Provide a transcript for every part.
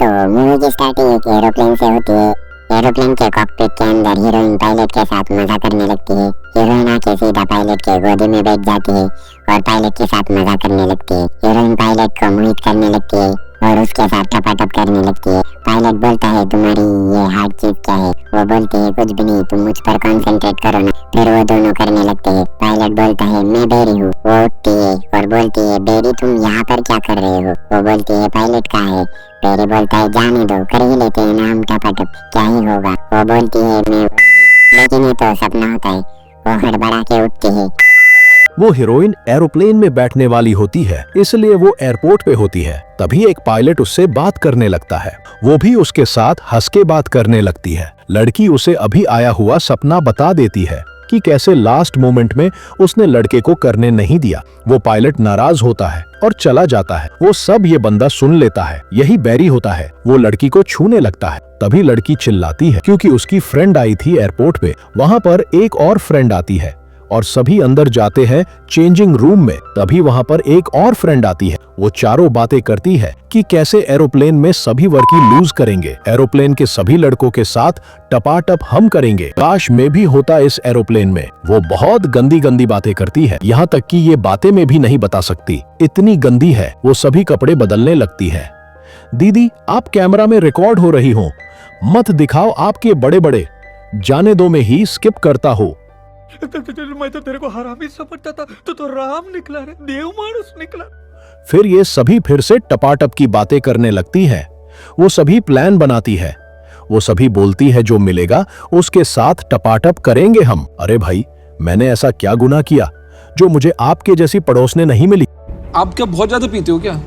तो मूवी की स्टार्टिंग एक एरोप्लेन से होती है। एरोप्लेन के कॉकपिट के अंदर हीरोइन पायलट के साथ मजा करने लगती है। हीरोइन आके सीधा पायलट के गोदी में बैठ जाती है और पायलट के साथ मजा करने लगती है। हीरोइन पायलट को मोहित करने लगती है और उसके साथ टपाटप करने लगती है। पायलट बोलता है तुम्हारी ये हार्ड चीज क्या है? वो बोलती है कुछ भी नहीं, तुम मुझ पर कंसंट्रेट करो ना। फिर वो दोनों करने लगते हैं। पायलट बोलता है मैं बेरी हूँ। वो उठती है और बोलती है बेरी तुम यहाँ पर क्या कर रहे हो? वो बोलती है पायलट कहाँ है? बेरी बोलता है जाने दो, कर ही लेते हैं ना हम टपाटप, क्या ही होगा। वो बोलती है मैं, लेकिन ये तो सपना होता है। वो हड़बड़ा के उठती है। वो हीरोइन एरोप्लेन में बैठने वाली होती है, इसलिए वो एयरपोर्ट पे होती है। तभी एक पायलट उससे बात करने लगता है। वो भी उसके साथ हंस के बात करने लगती है। लड़की उसे अभी आया हुआ सपना बता देती है कि कैसे लास्ट मोमेंट में उसने लड़के को करने नहीं दिया। वो पायलट नाराज होता है और चला जाता है। वो सब ये बंदा सुन लेता है। यही बैरी होता है। वो लड़की को छूने लगता है। तभी लड़की चिल्लाती है क्योंकि उसकी फ्रेंड आई थी एयरपोर्ट पे। वहाँ पर एक और फ्रेंड आती है और सभी अंदर जाते हैं चेंजिंग रूम में। तभी वहाँ पर एक और फ्रेंड आती है। वो चारों बातें करती है कि कैसे एरोप्लेन में सभी वर्की लूज करेंगे। एरोप्लेन के सभी लड़कों के साथ टपाटप हम करेंगे। काश में भी होता इस एरोप्लेन में। वो बहुत गंदी गंदी बातें करती है, यहाँ तक कि ये बातें में भी नहीं बता सकती, इतनी गंदी है। वो सभी कपड़े बदलने लगती है। दीदी आप कैमरा में रिकॉर्ड हो रही हो, मत दिखाओ आपके बड़े बड़े, जाने दो में ही स्किप करता हो। मैं तो तेरे को हरामी समझता था, तो राम निकला रे, देव मानुस निकला। फिर ये सभी फिर से टपाटप की बातें करने लगती है। वो सभी प्लान बनाती है। वो सभी बोलती है जो मिलेगा उसके साथ टपाटप करेंगे हम। अरे भाई मैंने ऐसा क्या गुनाह किया जो मुझे आपके जैसी पड़ोसने नहीं मिली? आप क्या बहुत ज्यादा पीते हो क्या?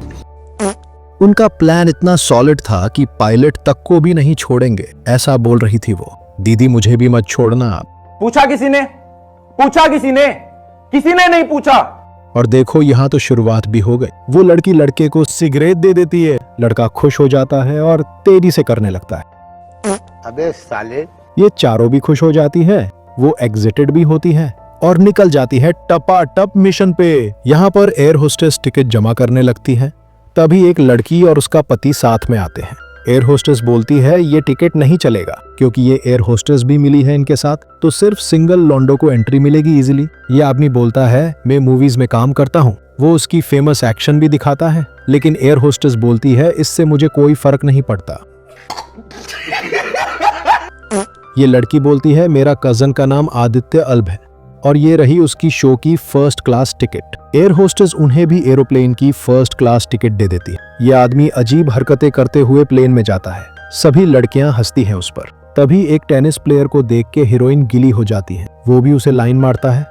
उनका प्लान इतना सॉलिड था कि पायलट तक को भी नहीं छोड़ेंगे, ऐसा बोल रही थी वो। दीदी मुझे भी मत छोड़ना आप। पूछा किसी ने? पूछा किसी ने? किसी ने नहीं पूछा। और देखो यहाँ तो शुरुआत भी हो गई। वो लड़की लड़के को सिगरेट दे देती है। लड़का खुश हो जाता है और तेजी से करने लगता है। अबे साले। ये चारों भी खुश हो जाती है। वो एग्जिटेड भी होती है और निकल जाती है टपाटप मिशन पे। यहाँ पर एयर होस्टेस टिकट जमा करने लगती है। तभी एक लड़की और उसका पति साथ में आते हैं। एयर होस्टेस बोलती है ये टिकट नहीं चलेगा क्योंकि ये एयर होस्टेस भी मिली है इनके साथ, तो सिर्फ सिंगल लॉन्डो को एंट्री मिलेगी इजीली। ये आदमी बोलता है मैं मूवीज में काम करता हूँ। वो उसकी फेमस एक्शन भी दिखाता है, लेकिन एयर होस्टेस बोलती है इससे मुझे कोई फर्क नहीं पड़ता। ये लड़की बोलती है मेरा कजन का नाम आदित्य अल्ब है और ये रही उसकी शो की first class ticket. Air hostess उन्हें भी एरोप्लेन की फर्स्ट क्लास टिकट दे देती है। ये आदमी अजीब हरकतें करते हुए प्लेन में जाता है। सभी लड़कियां हंसती हैं उस पर। तभी एक टेनिस प्लेयर को देख के हीरोइन गिली हो जाती है। वो भी उसे लाइन मारता है।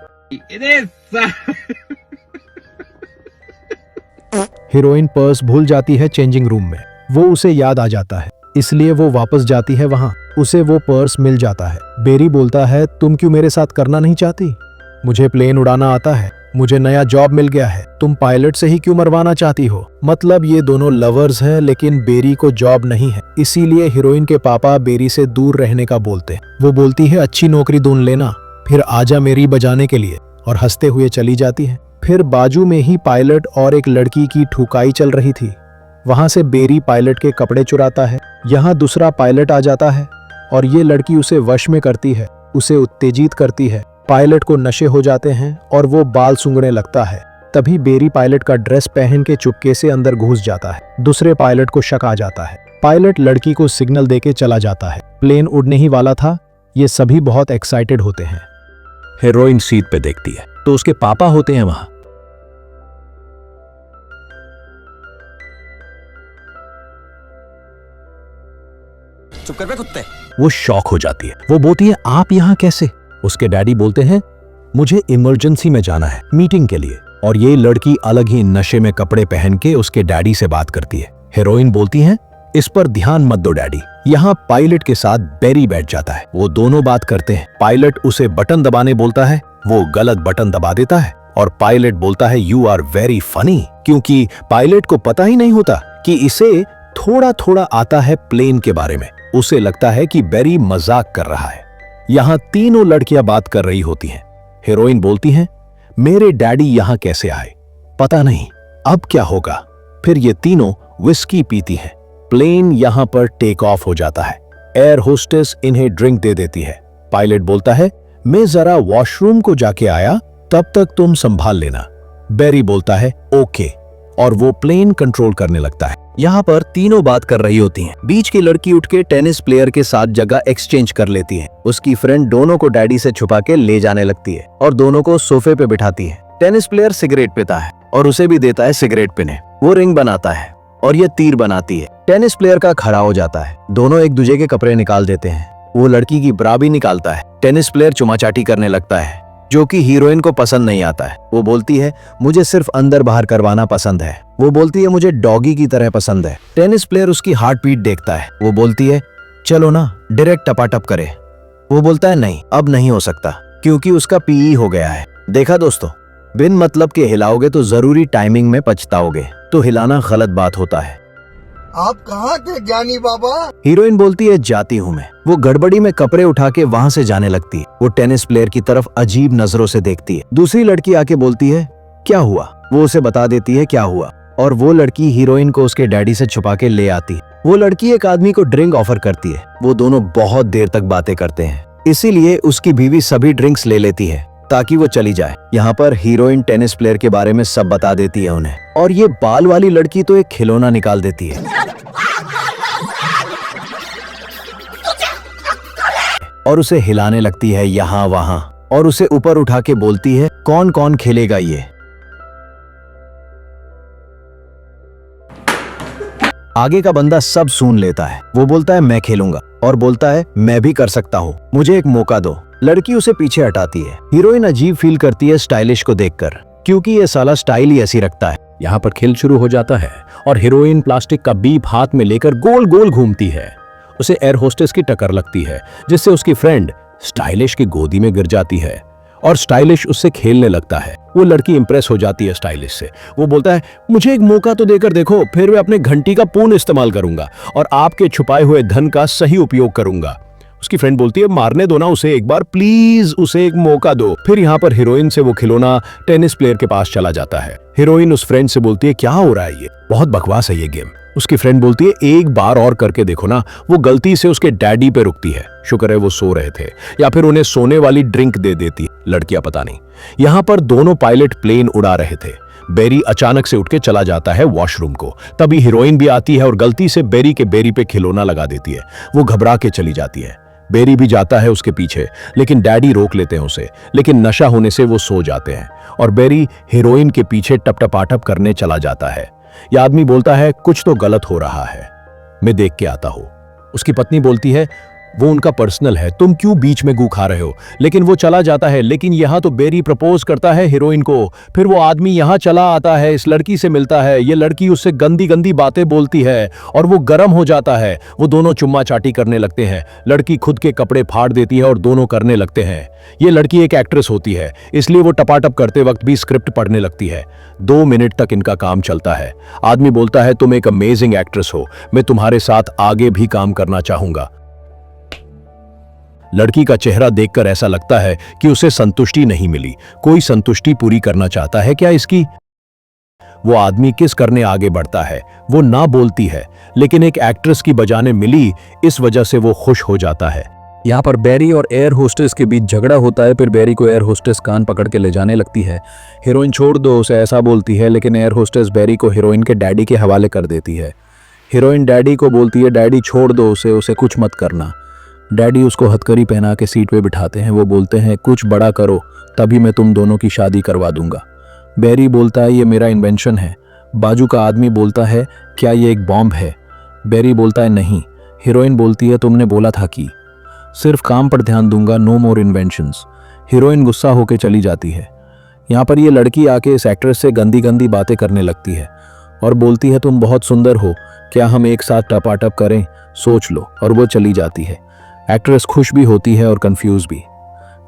हीरोइन पर्स भूल जाती है चेंजिंग रूम में। वो उसे याद आ जाता है, इसलिए वो वापस जाती है वहां। उसे वो पर्स मिल जाता है। बेरी बोलता है तुम क्यों मेरे साथ करना नहीं चाहती? मुझे प्लेन उड़ाना आता है, मुझे नया जॉब मिल गया है, तुम पायलट से ही क्यों मरवाना चाहती हो? मतलब ये दोनों लवर्स हैं, लेकिन बेरी को जॉब नहीं है, इसीलिए हीरोइन के पापा बेरी से दूर रहने का बोलते हैं। वो बोलती है अच्छी नौकरी ढूंढ लेना, फिर आजा मेरी बजाने के लिए, और हंसते हुए चली जाती है। फिर बाजू में ही पायलट और एक लड़की की ठुकाई चल रही थी। वहां से बेरी पायलट के कपड़े चुराता है। यहाँ दूसरा पायलट आ जाता है और ये लड़की उसे वश में करती है, उसे उत्तेजित करती है। पायलट को नशे हो जाते हैं और वो बाल सूंघने लगता है। तभी बेरी पायलट का ड्रेस पहन के चुपके से अंदर घुस जाता है। दूसरे पायलट को शक आ जाता है। पायलट लड़की को सिग्नल देके चला जाता है। प्लेन उड़ने ही वाला था। ये सभी बहुत एक्साइटेड होते हैं। हीरोइन सीट पे देखती है तो उसके पापा होते हैं वहां। चुप कर बे कुत्ते। वो शॉक हो जाती है। वो बोलती है आप यहाँ कैसे? उसके डैडी बोलते हैं मुझे इमरजेंसी में जाना है मीटिंग के लिए। और ये लड़की अलग ही नशे में कपड़े पहन के उसके डैडी से बात करती है। हीरोइन बोलती है इस पर ध्यान मत दो डैडी। यहाँ पायलट के साथ बेरी बैठ जाता है। वो दोनों बात करते हैं। पायलट उसे बटन दबाने बोलता है, वो गलत बटन दबा देता है और पायलट बोलता है यू आर वेरी फनी, क्योंकि पायलट को पता ही नहीं होता कि इसे थोड़ा थोड़ा आता है प्लेन के बारे में। उसे लगता है कि बेरी मजाक कर रहा है। यहाँ तीनों लड़कियां बात कर रही होती हैं। हीरोइन बोलती है मेरे डैडी यहाँ कैसे आए, पता नहीं अब क्या होगा। फिर ये तीनों विस्की पीती हैं। प्लेन यहाँ पर टेक ऑफ हो जाता है। एयर होस्टेस इन्हें ड्रिंक दे देती है। पायलट बोलता है, मैं जरा वॉशरूम को जाके आया, तब तक तुम संभाल लेना। बेरी बोलता है ओके, और वो प्लेन कंट्रोल करने लगता है। यहाँ पर तीनों बात कर रही होती हैं। बीच की लड़की उठ के टेनिस प्लेयर के साथ जगह एक्सचेंज कर लेती है। उसकी फ्रेंड दोनों को डैडी से छुपा के ले जाने लगती है और दोनों को सोफे पे बिठाती है। टेनिस प्लेयर सिगरेट पीता है और उसे भी देता है सिगरेट पीने। वो रिंग बनाता है और ये तीर बनाती है। टेनिस प्लेयर का खड़ा हो जाता है। दोनों एक दूसरे के कपड़े निकाल देते हैं। वो लड़की की ब्रा भी निकालता है। टेनिस प्लेयर चुमाचाटी करने लगता है, जो कि हीरोइन को पसंद नहीं आता है। वो बोलती है, मुझे सिर्फ अंदर बाहर करवाना पसंद है। वो बोलती है, मुझे डॉगी की तरह पसंद है। टेनिस प्लेयर उसकी हार्ट बीट देखता है। वो बोलती है, चलो ना डायरेक्ट टपाटप करे। वो बोलता है, नहीं अब नहीं हो सकता, क्योंकि उसका पीई हो गया है। देखा दोस्तों, बिन मतलब के हिलाओगे तो जरूरी टाइमिंग में पछताओगे। तो हिलाना गलत बात होता है। आप कहाँ थे ज्ञानी बाबा? हीरोइन बोलती है, जाती हूँ मैं। वो गड़बड़ी में कपड़े उठा के वहाँ से जाने लगती है। वो टेनिस प्लेयर की तरफ अजीब नजरों से देखती है। दूसरी लड़की आके बोलती है, क्या हुआ? वो उसे बता देती है क्या हुआ, और वो लड़की हीरोइन को उसके डैडी से छुपा के ले आती है। वो लड़की एक आदमी को ड्रिंक ऑफर करती है। वो दोनों बहुत देर तक बातें करते हैं, इसीलिए उसकी बीवी सभी ड्रिंक्स ले लेती है ताकि वो चली जाए। यहाँ पर हीरोइन टेनिस प्लेयर के बारे में सब बता देती है उन्हें, और ये बाल वाली लड़की तो एक खिलौना निकाल देती है और उसे हिलाने लगती है यहाँ वहां, और उसे ऊपर उठा के बोलती है, कौन कौन खेलेगा ये? आगे का बंदा सब सुन लेता है। वो बोलता है, मैं खेलूंगा, और बोलता है, मैं भी कर सकता हूँ, मुझे एक मौका दो। लड़की उसे पीछे हटाती है। हीरोइन अजीब फील करती है स्टाइलिश को देखकर, क्योंकि ये साला स्टाइल ही ऐसी रखता है। यहाँ पर खेल शुरू हो जाता है और हीरोइन प्लास्टिक का बीप हाथ में लेकर गोल गोल घूमती है। उसे एयर होस्टेस की टक्कर लगती है, जिससे उसकी फ्रेंड स्टाइलिश की गोदी में गिर जाती है और स्टाइलिश उससे खेलने लगता है। वो लड़की इंप्रेस हो जाती है स्टाइलिश से। वो बोलता है, मुझे एक मौका तो देकर देखो, फिर मैं अपने घंटी का पूर्ण इस्तेमाल करूंगा और आपके छुपाए हुए धन का सही उपयोग करूंगा। उसकी फ्रेंड बोलती है, मारने दो ना उसे एक बार, प्लीज उसे एक मौका दो। फिर यहाँ पर हीरोइन से वो खिलौना टेनिस प्लेयर के पास चला जाता है। हीरोइन उस फ्रेंड से बोलती है, क्या हो रहा है, ये बहुत बकवास है ये गेम। उसकी फ्रेंड बोलती है, एक बार और करके देखो ना। वो गलती से उसके डैडी पे रुकती है। शुक्र है वो सो रहे थे, या फिर उन्हें सोने वाली ड्रिंक दे देती, लड़कियां पता नहीं। यहाँ पर दोनों पायलट प्लेन उड़ा रहे थे। बेरी अचानक से उठ के चला जाता है वॉशरूम को। तभी हीरोइन भी आती है और गलती से बेरी के बेरी पे खिलौना लगा देती है। वो घबरा के चली जाती है। बेरी भी जाता है उसके पीछे, लेकिन डैडी रोक लेते हैं उसे। लेकिन नशा होने से वो सो जाते हैं और बेरी हीरोइन के पीछे टपटपाटप करने चला जाता है। यह आदमी बोलता है, कुछ तो गलत हो रहा है, मैं देख के आता हूं। उसकी पत्नी बोलती है, वो उनका पर्सनल है, तुम क्यों बीच में गू खा रहे हो? लेकिन वो चला जाता है। लेकिन यहाँ तो बेरी प्रपोज करता है हीरोइन को। फिर वो आदमी यहाँ चला आता है, इस लड़की से मिलता है। ये लड़की उससे गंदी गंदी बातें बोलती है और वो गर्म हो जाता है। वो दोनों चुम्मा चाटी करने लगते हैं। लड़की खुद के कपड़े फाड़ देती है और दोनों करने लगते हैं। ये लड़की एक एक्ट्रेस होती है, इसलिए वो टपाटप करते वक्त भी स्क्रिप्ट पढ़ने लगती है। 2 मिनट तक इनका काम चलता है। आदमी बोलता है, तुम एक अमेजिंग एक्ट्रेस हो, मैं तुम्हारे साथ आगे भी काम करना चाहूंगा। लड़की का चेहरा देखकर ऐसा लगता है कि उसे संतुष्टि नहीं मिली। कोई संतुष्टि पूरी करना चाहता है क्या इसकी? वो आदमी किस करने आगे बढ़ता है। वो ना बोलती है, लेकिन एक एक्ट्रेस की बजाने मिली, इस वजह से वो खुश हो जाता है। यहाँ पर बेरी और एयर होस्टेस के बीच झगड़ा होता है। फिर बेरी को एयर होस्टेस कान पकड़ के ले जाने लगती है। हीरोइन छोड़ दो उसे, ऐसा बोलती है, लेकिन एयर होस्टेस बेरी को हीरोइन के डैडी के हवाले कर देती है। हीरोइन डैडी को बोलती है, डैडी छोड़ दो उसे कुछ मत करना। डैडी उसको हथकड़ी पहना के सीट पे बिठाते हैं। वो बोलते हैं, कुछ बड़ा करो तभी मैं तुम दोनों की शादी करवा दूंगा। बेरी बोलता है, ये मेरा इन्वेंशन है। बाजू का आदमी बोलता है, क्या ये एक बॉम्ब है? बेरी बोलता है, नहीं। हीरोइन बोलती है, तुमने बोला था कि सिर्फ काम पर ध्यान दूंगा, नो मोर इन्वेंशंस। हीरोइन गुस्सा होकर चली जाती है। यहाँ पर ये लड़की आके इस एक्ट्रेस से गंदी गंदी बातें करने लगती है और बोलती है, तुम बहुत सुंदर हो, क्या हम एक साथ टपाटप करें, सोच लो। और वो चली जाती है। एक्ट्रेस खुश भी होती है और कंफ्यूज भी।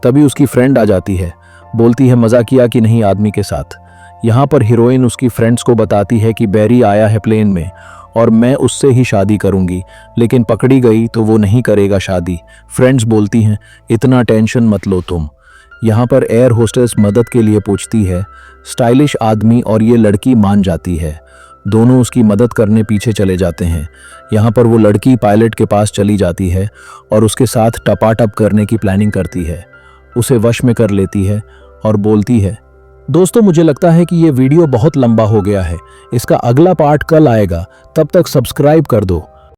तभी उसकी फ्रेंड आ जाती है, बोलती है, मजा किया कि नहीं आदमी के साथ? यहाँ पर हीरोइन उसकी फ्रेंड्स को बताती है कि बेरी आया है प्लेन में और मैं उससे ही शादी करूंगी, लेकिन पकड़ी गई तो वो नहीं करेगा शादी। फ्रेंड्स बोलती हैं, इतना टेंशन मत लो तुम। यहाँ पर एयर होस्टेस मदद के लिए पूछती है। स्टाइलिश आदमी और ये लड़की मान जाती है। दोनों उसकी मदद करने पीछे चले जाते हैं। यहाँ पर वो लड़की पायलट के पास चली जाती है और उसके साथ टपाटप करने की प्लानिंग करती है। उसे वश में कर लेती है और बोलती है। दोस्तों, मुझे लगता है कि ये वीडियो बहुत लंबा हो गया है। इसका अगला पार्ट कल आएगा, तब तक सब्सक्राइब कर दो।